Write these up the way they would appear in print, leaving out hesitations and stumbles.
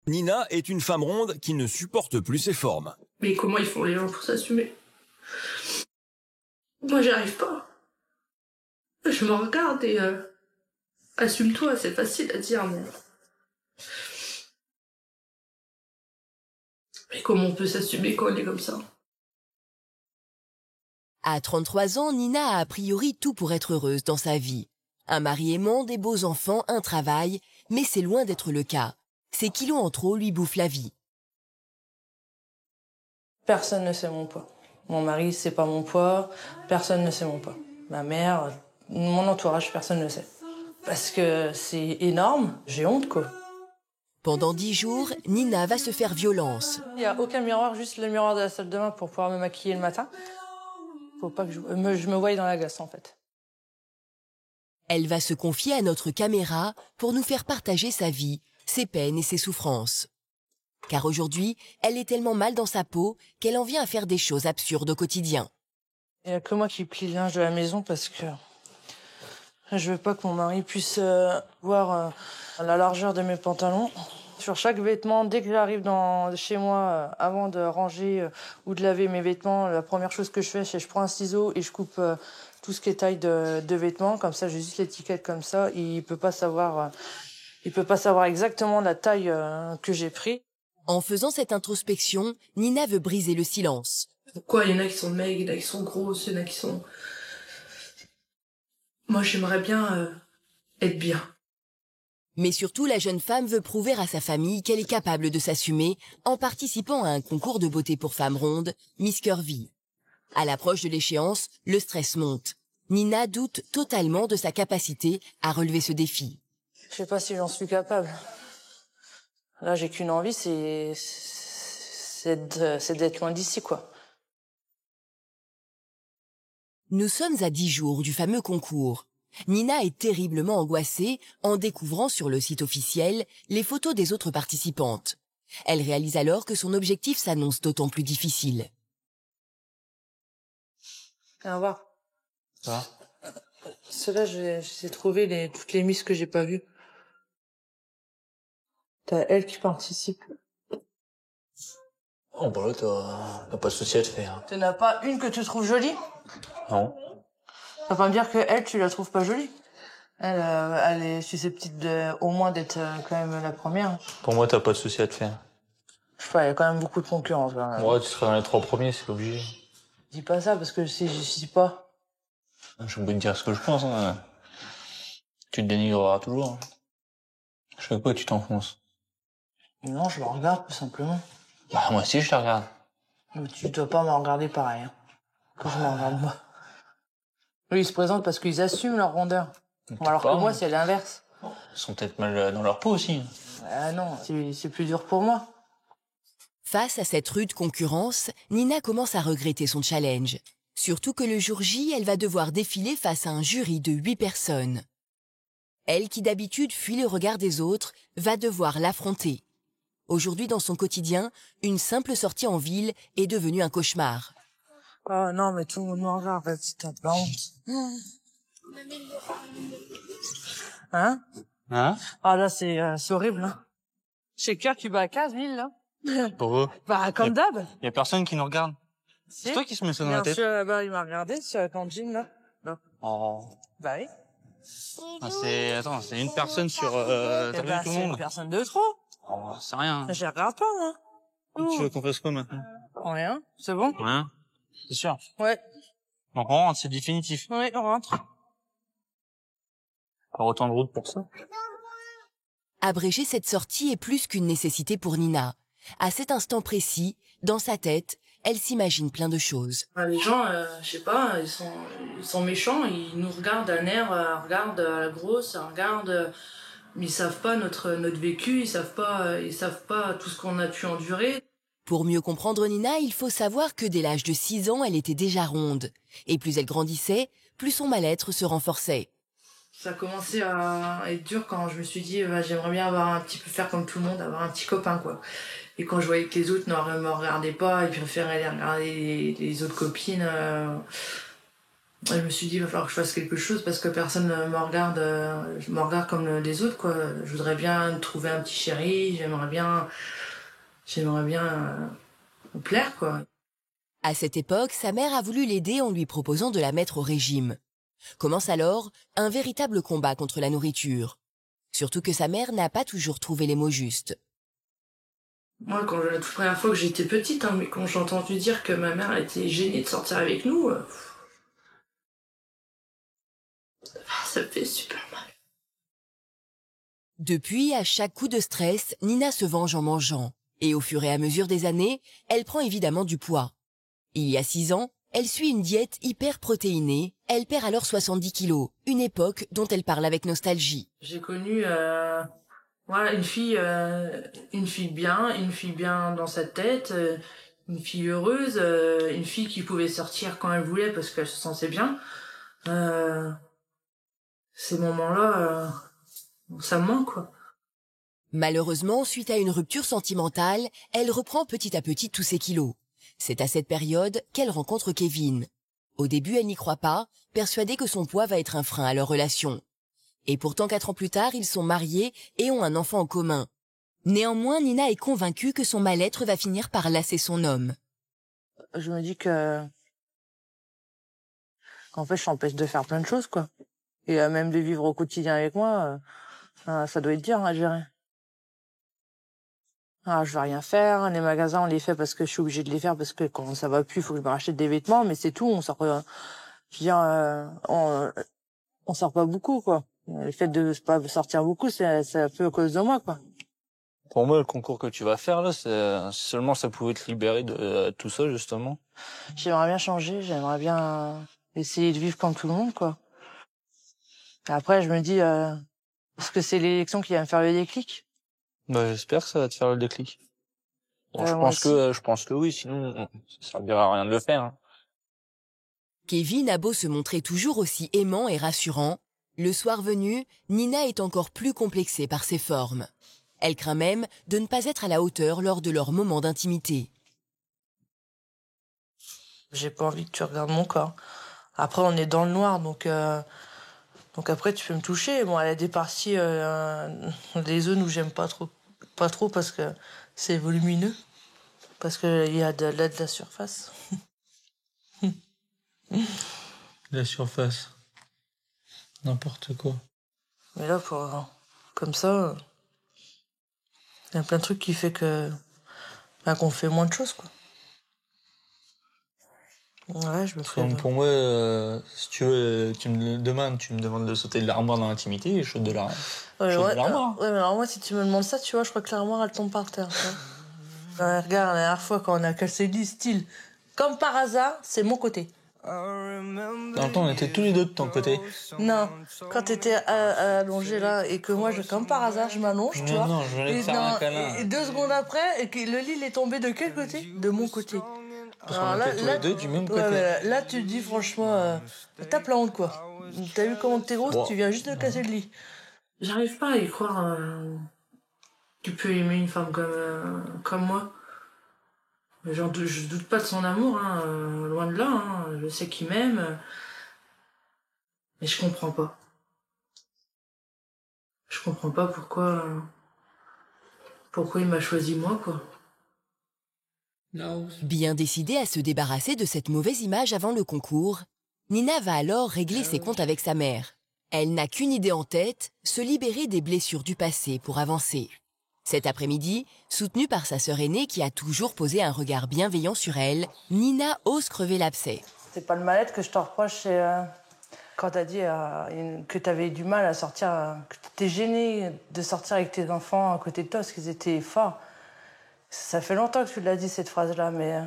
Nina est une femme ronde qui ne supporte plus ses formes. Mais comment ils font les gens pour s'assumer? Moi, j'y arrive pas. Je me regarde et assume-toi, c'est facile à dire, mais comment on peut s'assumer quand on est comme ça? À 33 ans, Nina a priori tout pour être heureuse dans sa vie. Un mari aimant, des beaux enfants, un travail, mais c'est loin d'être le cas. Ces kilos en trop lui bouffent la vie. Personne ne sait mon poids. Mon mari sait pas mon poids, personne ne sait mon poids. Ma mère, mon entourage, personne ne le sait. Parce que c'est énorme, j'ai honte quoi. Pendant 10 jours, Nina va se faire violence. Il n'y a aucun miroir, juste le miroir de la salle de bain pour pouvoir me maquiller le matin. Faut pas que je me voie dans la glace en fait. Elle va se confier à notre caméra pour nous faire partager sa vie, ses peines et ses souffrances. Car aujourd'hui, elle est tellement mal dans sa peau qu'elle en vient à faire des choses absurdes au quotidien. Il n'y a que moi qui plie le linge de la maison parce que je veux pas que mon mari puisse voir la largeur de mes pantalons. Sur chaque vêtement, dès que j'arrive chez moi, avant de ranger ou de laver mes vêtements, la première chose que je fais, c'est que je prends un ciseau et je coupe tout ce qui est taille de vêtements. Comme ça, j'ai juste l'étiquette comme ça. Il peut pas savoir exactement la taille que j'ai pris. En faisant cette introspection, Nina veut briser le silence. Pourquoi il y en a qui sont maigres, il y en a qui sont grosses, il y en a qui sont... Moi, j'aimerais bien être bien. Mais surtout, la jeune femme veut prouver à sa famille qu'elle est capable de s'assumer en participant à un concours de beauté pour femmes rondes, Miss Curvy. À l'approche de l'échéance, le stress monte. Nina doute totalement de sa capacité à relever ce défi. Je sais pas si j'en suis capable. Là, j'ai qu'une envie, c'est d'être loin d'ici, quoi. Nous sommes à 10 jours du fameux concours. Nina est terriblement angoissée en découvrant sur le site officiel les photos des autres participantes. Elle réalise alors que son objectif s'annonce d'autant plus difficile. Viens voir. Ça Ceux-là, j'ai trouvé toutes les misses que j'ai pas vues. T'as elle qui participe. Oh bah là, t'as pas de souci à te faire. T'en as pas une que tu trouves jolie? Non. Ça veut pas me dire que elle, tu la trouves pas jolie. Elle est susceptible au moins d'être quand même la première. Pour moi, t'as pas de souci à te faire. Je sais pas, il y a quand même beaucoup de concurrence. Là. Ouais, tu seras dans les 3 premiers, c'est obligé. Dis pas ça parce que si je suis pas. Je vais te dire ce que je pense. Hein. Tu te dénigreras toujours. Je sais pas, tu t'enfonces. Non, je me regarde tout simplement. Bah moi aussi, je te regarde. Mais tu dois pas me regarder pareil. Hein, que je me regarde moi. Eux, ils se présentent parce qu'ils assument leur rondeur. Alors que moi, c'est l'inverse. Ils sont peut-être mal dans leur peau aussi. Ah non, c'est plus dur pour moi. Face à cette rude concurrence, Nina commence à regretter son challenge. Surtout que le jour J, elle va devoir défiler face à un jury de 8 personnes. Elle, qui d'habitude fuit le regard des autres, va devoir l'affronter. Aujourd'hui, dans son quotidien, une simple sortie en ville est devenue un cauchemar. Oh non, mais tout le monde me regarde, vas-y, t'as pas honte. Hein? Hein? Ah là, c'est horrible, hein. Chez Cœur, tu vas à 15 000, là. Pourquoi? Bah, comme d'hab. Y a personne qui nous regarde. C'est toi qui se mets ça dans la tête. Bah, il m'a regardé sur la cantine, là. Non. Oh. Bah oui. Ah, c'est une personne sur t'as vu tout le C'est une monde. personne de trop. Oh, c'est rien. Je regarde pas, moi. Tu veux qu'on fasse quoi maintenant? Rien, c'est bon? Rien. C'est sûr. Ouais. Donc on rentre, c'est définitif. Oui, on rentre. Pas autant de route pour ça. Abréger cette sortie est plus qu'une nécessité pour Nina. À cet instant précis, dans sa tête, elle s'imagine plein de choses. Les gens, je sais pas, ils sont méchants, ils nous regardent d'un air, regardent la grosse, regardent, mais ils savent pas notre vécu, ils savent pas tout ce qu'on a pu endurer. Pour mieux comprendre Nina, il faut savoir que dès l'âge de 6 ans, elle était déjà ronde. Et plus elle grandissait, plus son mal-être se renforçait. Ça a commencé à être dur quand je me suis dit, j'aimerais bien avoir un petit peu faire comme tout le monde, avoir un petit copain, quoi. Et quand je voyais que les autres ne me regardaient pas, ils préféraient aller regarder les autres copines, Et je me suis dit, il va falloir que je fasse quelque chose parce que personne ne me regarde, je me regarde comme les autres, quoi. Je voudrais bien trouver un petit chéri, j'aimerais bien me plaire, quoi. À cette époque, sa mère a voulu l'aider en lui proposant de la mettre au régime. Commence alors un véritable combat contre la nourriture. Surtout que sa mère n'a pas toujours trouvé les mots justes. Moi, la toute première fois que j'étais petite, mais quand j'ai entendu dire que ma mère était gênée de sortir avec nous, ça me fait super mal. Depuis, à chaque coup de stress, Nina se venge en mangeant. Et au fur et à mesure des années, elle prend évidemment du poids. Il y a 6 ans, elle suit une diète hyper protéinée. Elle perd alors 70 kilos, une époque dont elle parle avec nostalgie. J'ai connu une fille bien dans sa tête, une fille heureuse, une fille qui pouvait sortir quand elle voulait parce qu'elle se sentait bien. Ces moments-là, ça me manque, quoi. Malheureusement, suite à une rupture sentimentale, elle reprend petit à petit tous ses kilos. C'est à cette période qu'elle rencontre Kevin. Au début, elle n'y croit pas, persuadée que son poids va être un frein à leur relation. Et pourtant, 4 ans plus tard, ils sont mariés et ont un enfant en commun. Néanmoins, Nina est convaincue que son mal-être va finir par lasser son homme. Je me dis qu'en fait, je t'empêche de faire plein de choses, quoi. Et même de vivre au quotidien avec moi, ça doit être dur à gérer. Je vais rien faire. Les magasins, on les fait parce que je suis obligée de les faire parce que quand ça va plus, il faut que je me rachète des vêtements, mais c'est tout. On sort, je veux dire, on sort pas beaucoup, quoi. Le fait de pas sortir beaucoup, c'est un peu à cause de moi, quoi. Pour moi, le concours que tu vas faire, là, c'est seulement ça pouvait te libérer de tout ça, justement. J'aimerais bien changer, j'aimerais bien essayer de vivre comme tout le monde, quoi. Et après, je me dis, est-ce que c'est l'élection qui va me faire le déclic? Bah, j'espère que ça va te faire le déclic. Bon, je pense que oui, sinon, ça servira à rien de le faire, hein. Kevin a beau se montrer toujours aussi aimant et rassurant, le soir venu, Nina est encore plus complexée par ses formes. Elle craint même de ne pas être à la hauteur lors de leurs moments d'intimité. J'ai pas envie que tu regardes mon corps. Après, on est dans le noir, donc après, tu peux me toucher. Bon, elle a des parties, des zones où j'aime pas trop parce que c'est volumineux, parce que il y a de la surface. La surface. N'importe quoi. Mais là, comme ça, il y a plein de trucs qui fait qu'on fait moins de choses, quoi. Ouais, je me fais... Pour moi, si tu veux, demain, tu me demandes de sauter de l'armoire dans l'intimité et je saute de l'armoire. Ouais, mais alors moi, si tu me demandes ça, tu vois, je crois que l'armoire, elle tombe par terre. Regarde, la dernière fois, quand on a cassé le lit, style, comme par hasard, c'est mon côté. Dans le temps, on était tous les deux de ton côté. Non, quand t'étais allongé là et que moi, comme par hasard, je m'allonge, tu vois. Non, je voulais te faire un câlin. Et 2 secondes après, et que le lit il est tombé de quel côté? De mon côté. Parce qu'on était tous les deux du même côté. Là, tu te dis franchement, tape la honte, quoi. T'as vu comment t'es grosse, tu viens juste de casser le lit. J'arrive pas à y croire. Tu peux aimer une femme comme moi. Je doute pas de son amour, loin de là. Je sais qu'il m'aime. Mais je comprends pas. Je comprends pas pourquoi il m'a choisi moi, quoi. Bien décidée à se débarrasser de cette mauvaise image avant le concours, Nina va alors régler ses comptes avec sa mère. Elle n'a qu'une idée en tête, se libérer des blessures du passé pour avancer. Cet après-midi, soutenue par sa sœur aînée qui a toujours posé un regard bienveillant sur elle, Nina ose crever l'abcès. C'est pas le mal-être que je te reproche, c'est quand t'as dit que t'avais du mal à sortir, que t'étais gênée de sortir avec tes enfants à côté de toi parce qu'ils étaient forts. Ça fait longtemps que tu l'as dit, cette phrase-là, mais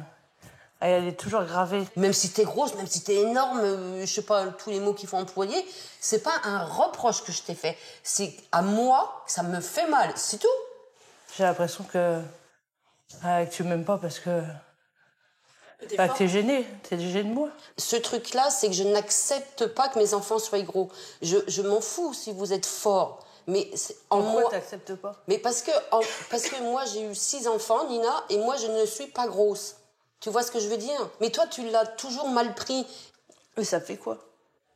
elle est toujours gravée. Même si t'es grosse, même si t'es énorme, je sais pas, tous les mots qu'il faut employer, c'est pas un reproche que je t'ai fait. C'est à moi, ça me fait mal, c'est tout. J'ai l'impression que tu m'aimes pas parce que t'es gênée de moi. Ce truc-là, c'est que je n'accepte pas que mes enfants soient gros. Je m'en fous si vous êtes forts. Mais pourquoi t'acceptes pas? Mais parce que moi, j'ai eu 6 enfants, Nina, et moi, je ne suis pas grosse. Tu vois ce que je veux dire? Mais toi, tu l'as toujours mal pris. Mais ça fait quoi?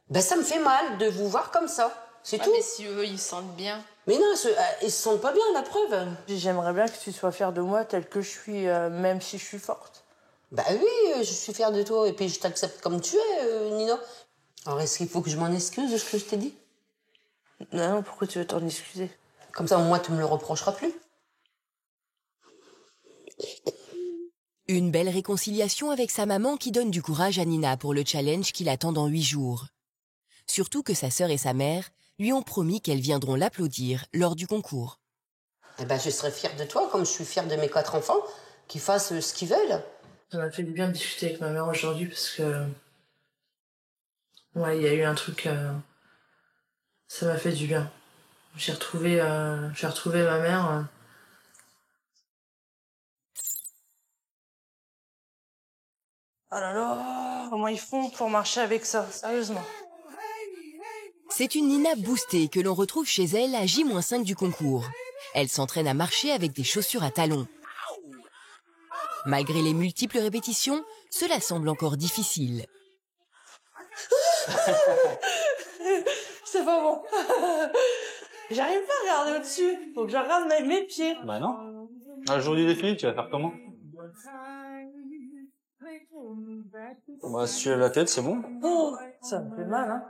Ben, ça me fait mal de vous voir comme ça. C'est tout. Mais si eux, ils se sentent bien. Mais non, ils se sentent pas bien, la preuve. J'aimerais bien que tu sois fière de moi telle que je suis, même si je suis forte. Bah oui, je suis fière de toi et puis je t'accepte comme tu es, Nina. Alors est-ce qu'il faut que je m'en excuse de ce que je t'ai dit? Non, pourquoi tu veux t'en excuser? Comme ça, au moins, tu me le reprocheras plus. Une belle réconciliation avec sa maman qui donne du courage à Nina pour le challenge qui l'attend dans 8 jours. Surtout que sa sœur et sa mère lui ont promis qu'elles viendront l'applaudir lors du concours. Eh ben, je serai fière de toi, comme je suis fière de mes 4 enfants, qui fassent ce qu'ils veulent. Ça m'a fait du bien de discuter avec ma mère aujourd'hui parce que... Ouais, il y a eu un truc... Ça m'a fait du bien. J'ai retrouvé ma mère. Oh là là, comment ils font pour marcher avec ça, sérieusement? C'est une Nina boostée que l'on retrouve chez elle à J-5 du concours. Elle s'entraîne à marcher avec des chaussures à talons. Malgré les multiples répétitions, cela semble encore difficile. C'est pas bon. J'arrive pas à regarder au-dessus. Faut que je regarde mes pieds. Bah non. Le jour du défilé, tu vas faire comment? Bah, si tu lèves la tête, c'est bon. Oh, ça me fait mal, hein.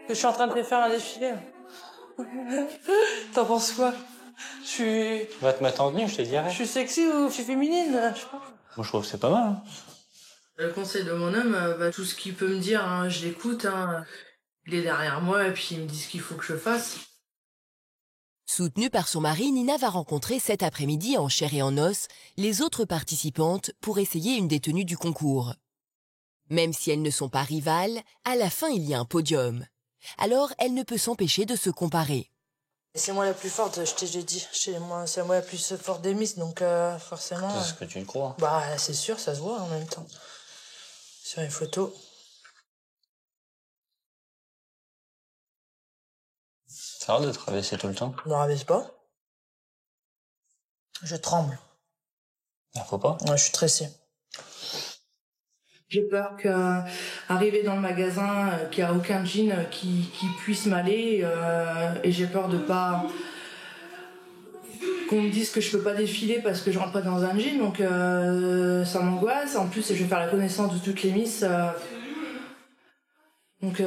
Que je suis en train de te faire un défilé. T'en penses quoi? Va te mettre en tenue, je te dirai. Je suis sexy ou je suis féminine, je sais pas. Moi, je trouve que c'est pas mal. Hein. Le conseil de mon homme, tout ce qu'il peut me dire, hein, je l'écoute. Hein. Il est derrière moi et puis il me dit ce qu'il faut que je fasse. Soutenue par son mari, Nina va rencontrer cet après-midi en chair et en os les autres participantes pour essayer une des tenues du concours. Même si elles ne sont pas rivales, à la fin il y a un podium. Alors elle ne peut s'empêcher de se comparer. C'est moi la plus forte, je t'ai dit. C'est moi la plus forte des Miss, donc forcément... C'est ce que tu crois. Bah c'est sûr, ça se voit en même temps. Sur les photos. Ça a l'air de te rabaisser tout le temps. Ne rabaisse pas. Je tremble. Ah, faut pas. Ouais, je suis stressée. J'ai peur qu'arriver dans le magasin, qu'il n'y a aucun jean qui puisse m'aller et j'ai peur de pas... qu'on me dise que je peux pas défiler parce que je rentre pas dans un jean, donc ça m'angoisse. En plus, je vais faire la connaissance de toutes les Miss. Donc,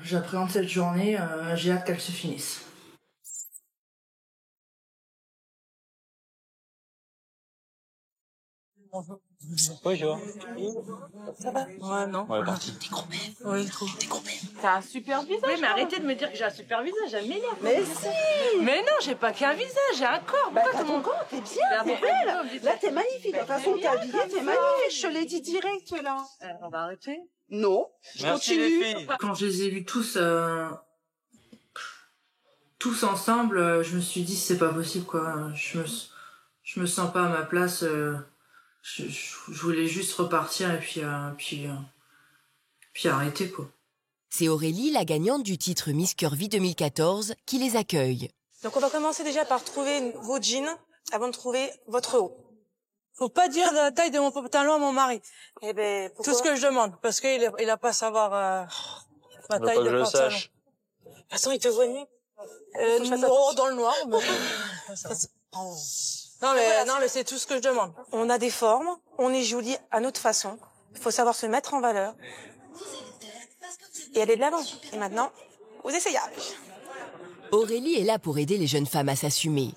j'appréhende cette journée, j'ai hâte qu'elle se finisse. Oui, je vois. Ça va? Ouais, non. Ouais, parti. T'es gros même. Oui, trop. T'es gros même. T'as un super visage. Oui, mais arrêtez de me dire que j'ai un super visage, elle m'énerve. Mais si! Mais non, j'ai pas qu'un visage, j'ai un corps. Bah, t'as ton corps, t'es bien, t'es belle. Là, t'es magnifique. De toute façon, t'es habillée, t'es magnifique. Je te l'ai dit direct, là. On va arrêter? Non, je continue. Quand je les ai vus tous ensemble, je me suis dit c'est pas possible quoi. Je me sens pas à ma place. Je voulais juste repartir et puis arrêter quoi. C'est Aurélie, la gagnante du titre Miss Curvy 2014, qui les accueille. Donc on va commencer déjà par trouver vos jeans avant de trouver votre haut. Faut pas dire la taille de mon pantalon à mon mari. Eh ben, pourquoi? Tout ce que je demande, parce qu'il a pas à savoir ma taille de pantalon. Sache. De toute façon, il te voit mieux. Dans le noir. Mais... non, mais c'est tout ce que je demande. On a des formes, on est joli à notre façon. Il faut savoir se mettre en valeur. Et aller de l'avant. Et maintenant, aux essayages. Aurélie est là pour aider les jeunes femmes à s'assumer.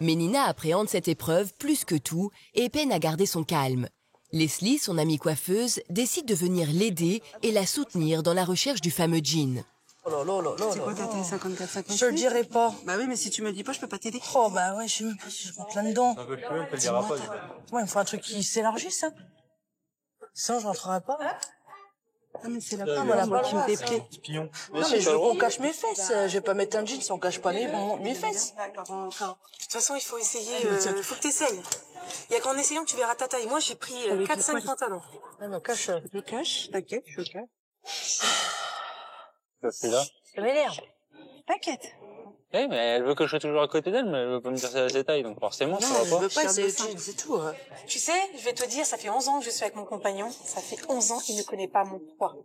Mais Nina appréhende cette épreuve plus que tout et peine à garder son calme. Leslie, son amie coiffeuse, décide de venir l'aider et la soutenir dans la recherche du fameux jean. Oh là là là là. C'est quoi ta taille 54-58? Je le dirai pas. Bah oui, mais si tu me le dis pas, je peux pas t'aider. Oh bah ouais, je sais même pas si je rentre là-dedans. Un peu plus, on te le dira pas. Ouais, il me faut un truc qui s'élargisse, ça. Sinon, je rentrerai pas. Ah, mais c'est la Ah, femme voilà, moi, pas qui le me droit, déplaît. Pignon. Non, mais je veux qu'on cache mes fesses. Je vais pas mettre un jean si on cache pas mes fesses. Enfin, de toute façon, il faut essayer. Il faut que t'essayes. Il y a qu'en essayant que tu verras ta taille. Moi, j'ai pris 4-5 pantalons. Non, mais cache. Je cache, t'inquiète, je cache. C'est là. Ça m'énerve. T'inquiète. Oui, mais elle veut que je sois toujours à côté d'elle, mais elle veut pas me dire ses tailles, donc forcément, ça va je pas. veux pas, c'est tout. Tu sais, je vais te dire, ça fait 11 ans que je suis avec mon compagnon. Ça fait 11 ans qu'il ne connaît pas mon poids.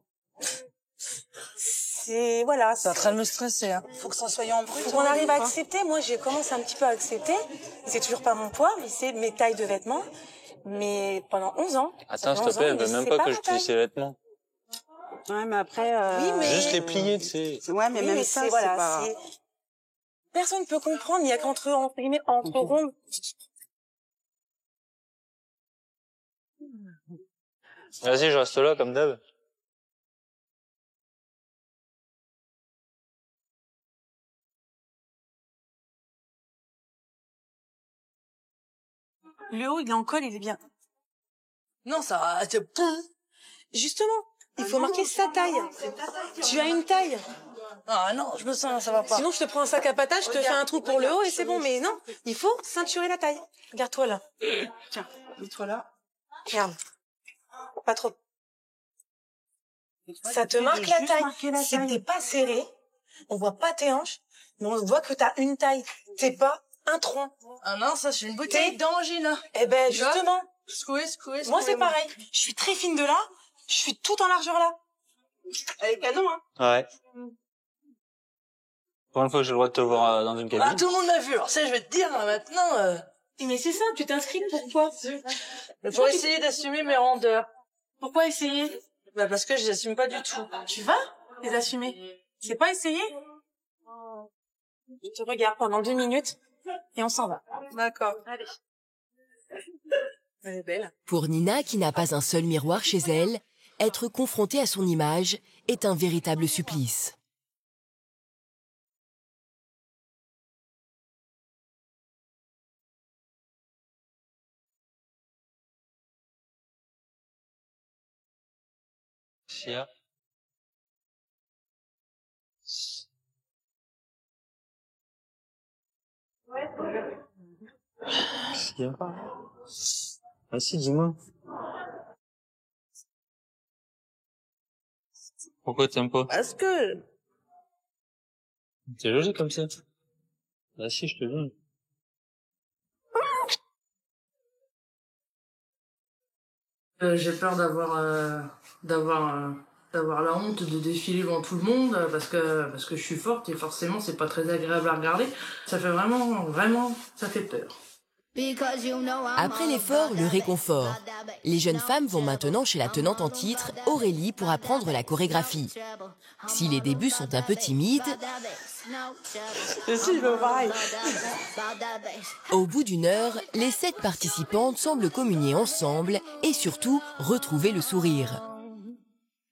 C'est, voilà. C'est en train de me stresser, hein. Faut que ça soit en brut. Faut qu'on arrive à accepter. Moi, j'ai commencé un petit peu à accepter. C'est toujours pas mon poids, mais c'est mes tailles de vêtements. Mais pendant 11 ans. Attends, s'il te plaît, elle veut même pas que je plie ses vêtements. Ouais, mais après... Oui, mais... Juste les plier, tu sais. Ouais, mais oui, même mais ça, c'est, c'est voilà, pas... Personne ne peut comprendre. Il y a qu'entre ronds. Vas-y, je reste là, comme d'hab. Le haut, il est en col, il est bien. Non, ça... Justement, il faut marquer sa taille. Tu as une taille. Ah non, je me sens, ça va pas. Sinon, je te prends un sac à patates, je te fais un trou pour le haut et c'est bon. Mais non, il faut ceinturer la taille. Regarde-toi là. Tiens, mets-toi là. Regarde. Pas trop. Ça te marque la taille. C'est que t'es pas serré. On voit pas tes hanches, mais on voit que t'as une taille. T'es pas un tronc. Ah non, ça, c'est une bouteille d'angine. Eh ben, justement. Squeeze. Moi, c'est pareil. Je suis très fine de là. Je suis tout en largeur là. Elle est canon, hein. Ouais. Pour une fois que j'ai le droit de te voir dans une cabine. Ah, tout le monde m'a vu. Alors ça, je vais te dire, maintenant... Mais c'est ça, tu t'inscris pourquoi? Pour essayer d'assumer mes rondeurs. Pourquoi essayer? Bah parce que je les assume pas du tout. Tu vas les assumer. C'est pas essayer? Je te regarde pendant 2 minutes et on s'en va. D'accord. Allez. Elle est belle. Pour Nina, qui n'a pas un seul miroir chez elle, être confrontée à son image est un véritable supplice. Sia. Sia. Ah si, dis-moi. Pourquoi t'aimes pas? Parce que... T'es logé comme ça. Ah si, je te jure. J'ai peur d'avoir la honte de défiler devant tout le monde parce que je suis forte et forcément c'est pas très agréable à regarder. Ça fait vraiment, ça fait peur. Après l'effort, le réconfort. Les jeunes femmes vont maintenant chez la tenante en titre, Aurélie, pour apprendre la chorégraphie. Si les débuts sont un peu timides, au bout d'une heure, les 7 participantes semblent communier ensemble et surtout retrouver le sourire.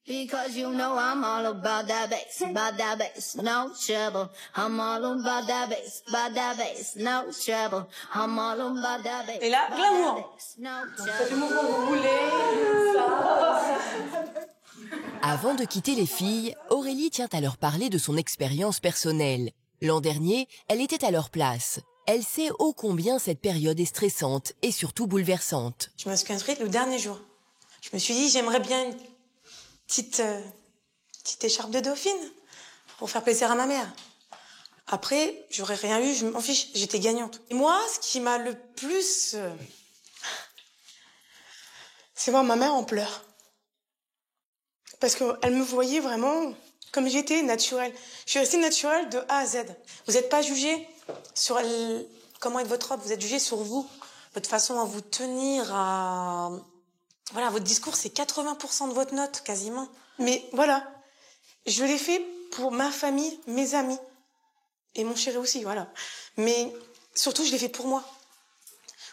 Because you know I'm all about that bass, no trouble. I'm all about that bass, no trouble. I'm all about that bass. Et là, glamour. Faites le mouvement que vous voulez. Avant de quitter les filles, Aurélie tient à leur parler de son expérience personnelle. L'an dernier, elle était à leur place. Elle sait ô combien cette période est stressante et surtout bouleversante. Je me suis inscrite le dernier jour. Je me suis dit, j'aimerais bien une petite écharpe de dauphine pour faire plaisir à ma mère. Après, j'aurais rien eu, je m'en fiche, j'étais gagnante. Et moi, ce qui m'a le plus... c'est voir ma mère en pleurs. Parce qu'elle me voyait vraiment comme j'étais, naturelle. Je suis restée naturelle de A à Z. Vous n'êtes pas jugée sur comment est votre robe, vous êtes jugée sur vous. Votre façon à vous tenir, à... Voilà, votre discours, c'est 80% de votre note, quasiment. Mais voilà, je l'ai fait pour ma famille, mes amis. Et mon chéri aussi, voilà. Mais surtout, je l'ai fait pour moi.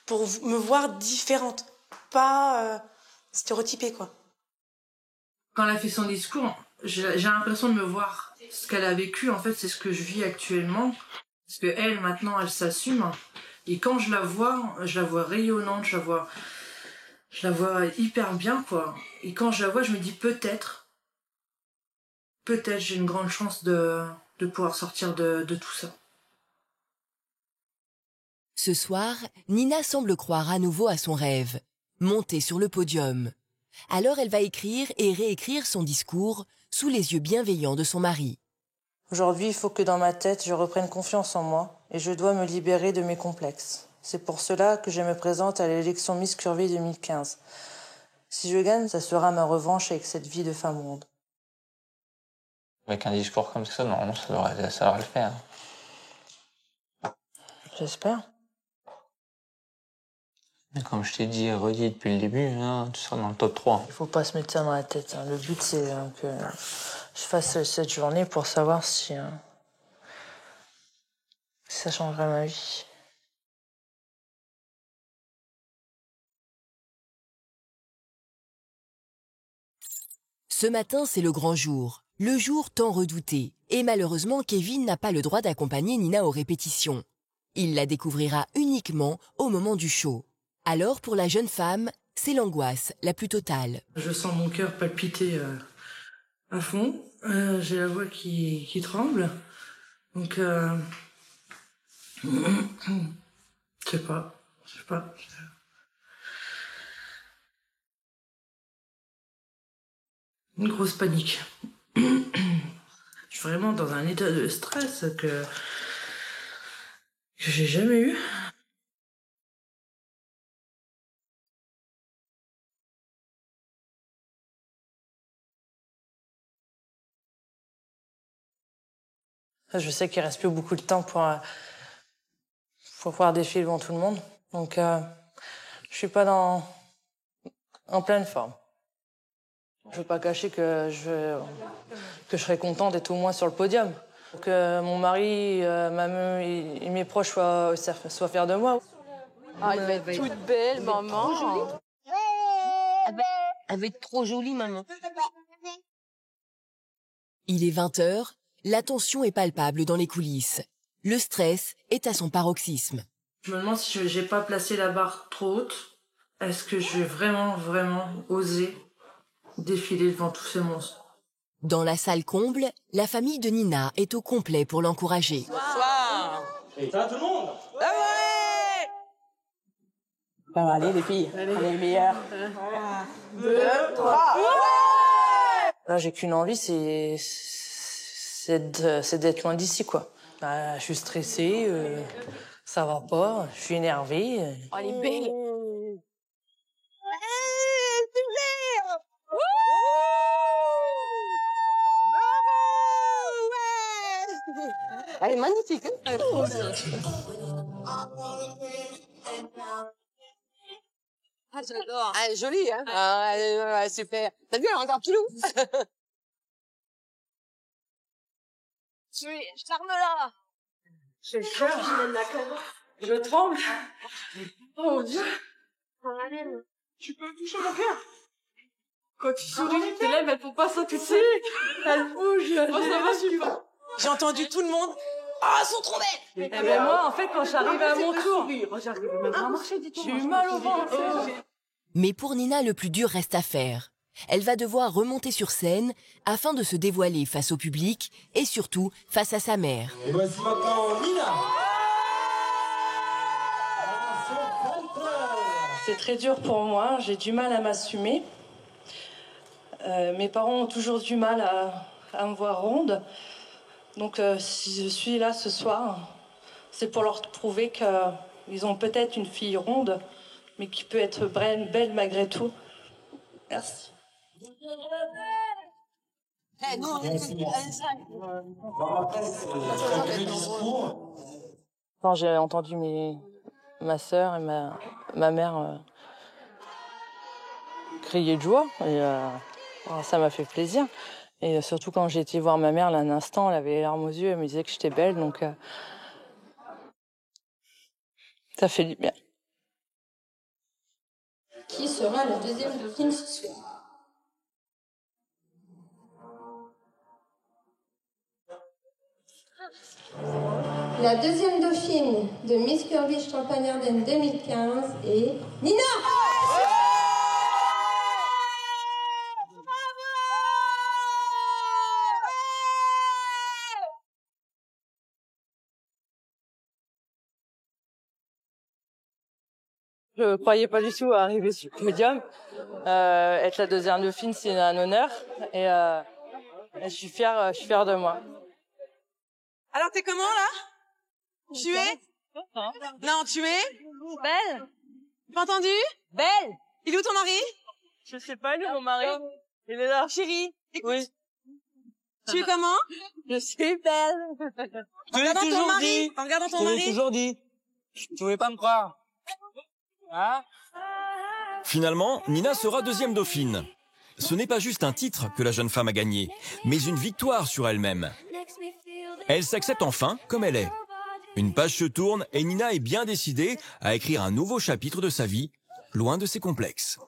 Pour me voir différente. Pas stéréotypée, quoi. Quand elle a fait son discours, j'ai l'impression de me voir. Ce qu'elle a vécu, en fait, c'est ce que je vis actuellement. Parce que elle, maintenant, elle s'assume. Et quand je la vois rayonnante, je la vois hyper bien, quoi. Et quand je la vois, je me dis peut-être j'ai une grande chance de pouvoir sortir de tout ça. Ce soir, Nina semble croire à nouveau à son rêve, monter sur le podium. Alors elle va écrire et réécrire son discours sous les yeux bienveillants de son mari. Aujourd'hui, il faut que dans ma tête, je reprenne confiance en moi et je dois me libérer de mes complexes. C'est pour cela que je me présente à l'élection Miss Curvy 2015. Si je gagne, ça sera ma revanche avec cette vie de femme ronde. Avec un discours comme ça, normalement, ça devrait le faire. J'espère. Mais comme je t'ai dit et redit depuis le début, hein, tu seras dans le top 3. Il faut pas se mettre ça dans la tête. Le but, c'est que je fasse cette journée pour savoir si ça changerait ma vie. Ce matin, c'est le grand jour. Le jour tant redouté. Et malheureusement, Kevin n'a pas le droit d'accompagner Nina aux répétitions. Il la découvrira uniquement au moment du show. Alors, pour la jeune femme, c'est l'angoisse la plus totale. Je sens mon cœur palpiter à fond. J'ai la voix qui tremble. Donc, je sais pas. Une grosse panique. Je suis vraiment dans un état de stress que j'ai jamais eu. Je sais qu'il reste plus beaucoup de temps pour pouvoir défiler devant tout le monde. Donc, je suis pas en pleine forme. Je veux pas cacher que je serais content d'être au moins sur le podium. Que mon mari, et mes proches soient fiers de moi. Ah, elle va être toute belle, maman. Elle va être trop jolie, maman. Il est 20h, la tension est palpable dans les coulisses. Le stress est à son paroxysme. Je me demande si j'ai pas placé la barre trop haute. Est-ce que je vais vraiment oser défiler devant tous ces monstres? Dans la salle comble, la famille de Nina est au complet pour l'encourager. Bonsoir. Et ça, tout le monde? Ah ouais! Bon, allez, les filles, allez les meilleures. 1, 2, 3. Ouais! Là, j'ai qu'une envie, c'est d'être loin d'ici, quoi. Je suis stressée, ça va pas, je suis énervée. Oh, elle est belle. Elle est magnifique. Elle est trop belle. Ah, j'adore. Elle est jolie, hein? Ah, elle est super. T'as vu, elle regarde tout. Charme-la. J'ai le cœur. Je tremble. Oh mon Dieu. Tu peux toucher mon cœur? Quand tu souris, tes lèvres, elles font pas ça toutes seules. Elles bougent. Oh, ça va super. J'ai entendu tout le monde. Oh, elles sont trop belles. Eh ben moi, en fait, quand j'arrive à mon tour, j'arrive même pas à marcher, dis-toi. J'ai eu mal au ventre. Mais pour Nina, le plus dur reste à faire. Elle va devoir remonter sur scène afin de se dévoiler face au public et surtout face à sa mère. Et voici maintenant Nina. C'est très dur pour moi, j'ai du mal à m'assumer. Mes parents ont toujours du mal à me voir ronde. Donc si je suis là ce soir, c'est pour leur prouver qu'ils ont peut-être une fille ronde, mais qui peut être belle malgré tout. Merci. Quand j'ai entendu ma sœur et ma mère crier de joie, et ça m'a fait plaisir. Et surtout quand j'ai été voir ma mère là, un instant, elle avait les larmes aux yeux, elle me disait que j'étais belle, donc ça fait du bien. Qui sera la deuxième dauphine ce soir? La deuxième dauphine de Miss Curvy Champagne-Ardenne 2015 est Nina! Je croyais pas du tout à arriver sur le podium. Être la deuxième dauphine, c'est un honneur. Et je suis fière de moi. Alors, t'es comment, là? Tu es? Non, tu es? Belle. T'as entendu? Belle. Il est où ton mari? Je sais pas, lui, mon mari. Il est là. Chérie, écoute. Oui. Tu es comment? Je suis belle. En regardant ton mari. En regardant ton mari. toujours dit. Tu pouvais pas me croire. Hein? Finalement, Nina sera deuxième dauphine. Ce n'est pas juste un titre que la jeune femme a gagné, mais une victoire sur elle-même. Elle s'accepte enfin comme elle est. Une page se tourne et Nina est bien décidée à écrire un nouveau chapitre de sa vie, loin de ses complexes.